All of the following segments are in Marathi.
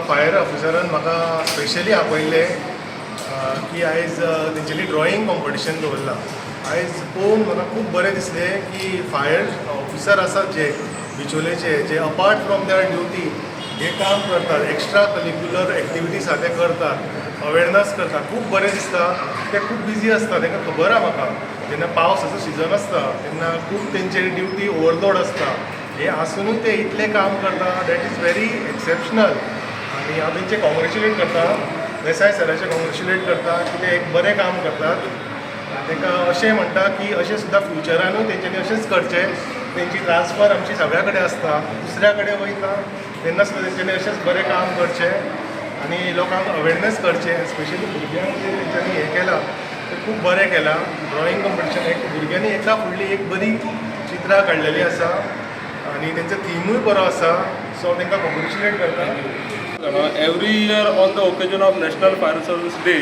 फायर ऑफिसरान म्हाका स्पेशली आपयल्लें की आयज तेंच्यांनी ड्रॉईंग कॉम्पिटिशन दवरलां. आयज पळोवन म्हाका खूब बरें दिसलें की फायर ऑफिसर आसात बिचोलेचे जे अपार्ट फ्रॉम देअर ड्युटी हे काम करतात, एक्स्ट्रा करिक्युलर एक्टिविटीज आहा ते करतात, अवेरनस करतात. खूब बरें दिसता. ते खूब बिजी आसता, तांकां खबर आहा म्हाका जेन्ना पावसाचो सिजन आसता तेन्ना खूब तेंचे ड्युटी ओवरलोड आसता. हे आसुनूय ते इतलें काम करता, दॅट इज व्हेरी एक्सेप्शनल. आनी हांव तेंचे कॉंग्रेच्युलेट करता, देसाय सराचे कॉंग्रेच्युलेट करता की ते एक बरें काम करतात. तांकां अशें म्हणटा की अशें सुद्दां फ्युचरानूय तेंच्यांनी अशेंच करचें. तेंची ट्रान्सफर आमची सगळ्या कडेन आसता, दुसऱ्या कडेन वयता तेन्ना सुद्दां तेंच्यांनी अशेंच बरें काम करचें आनी लोकांक अवेरनस करचें. स्पेशली भुरग्यांक जे तेंच्यांनी हें केलां तें खूब बरें केलां. ड्रॉईंग कॉम्पिटिशन एक भुरग्यांनी एका फुडली एक बरी चित्रां काडलेली आसा आनी तेंचो थिमूय बरो आसा. सो हांव तांकां कॉंग्रेच्युलेट करता. Every year on the occasion of national fire service day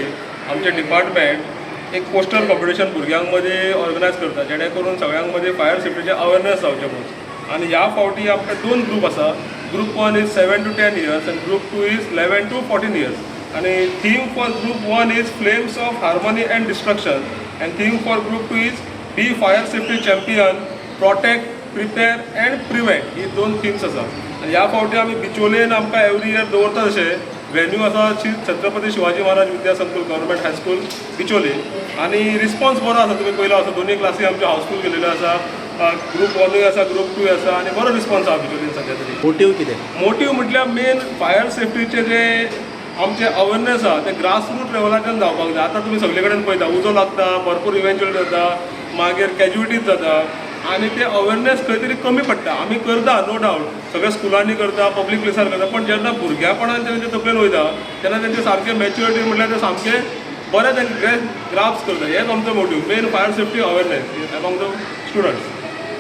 आमचे डिपार्टमेंट एक पोस्टर कॉम्पिटिशन भुरग्यांक मध्ये ऑर्गनायज करता, जेणे करून सगळ्यांक मध्ये फायर सेफ्टीचे अवेरनेस जावचे म्हणून. आनी ह्या फावटी आमकां 2 ग्रूप आसा. Group 1 is 7 to 10 years and group 2 is 11 to 14 years. And theme for group 1 is flames of harmony and destruction, and theme for group 2 is be fire safety champion, protect, prepare and prevent. He 2 themes आसा. आनी ह्या फावटी आमी बिचोलेन आमकां एवरी इयर दवरता तशें वेन्यू आसा छत्रपती शिवाजी महाराज विद्या संकुल गव्हर्मेंट हायस्कूल बिचोले. आनी रिस्पॉन्स बरो आसा. तुमी पयलो आसा दोनूय क्लासी आमचे हावसफूल गेलेले आसा. ग्रूप 1 आसा, ग्रूप 2 आसा आनी बरो रिस्पॉन्स आसा बिचोलेन सद्या तरी. मोटीव कितें? मोटीव म्हटल्यार मेन फायर सेफ्टीचे जे आमचे अवेरनेस आहा ते ग्रासरूट लेवलाच्यान जावपाक जाय. आतां तुमी सगळे कडेन पळयता उजो लागता, भरपूर इव्हेंच्युअल जाता, मागीर कॅज्युलिटीज जाता आनी ते अवेरनेस खंय तरी कमी पडटा. आमी करता नो डावट, सगळ्या स्कुलांनी करता, पब्लीक प्लेसार करता, पण जेन्ना भुरग्यापणान तेंचे तकलेन वयता तेन्ना तेंचे सारकें मॅच्युरिटी म्हटल्यार ते सामकें बरें तेंचे ग्राफ्स करता. हेच आमचो motive, main fire safety awareness among the students.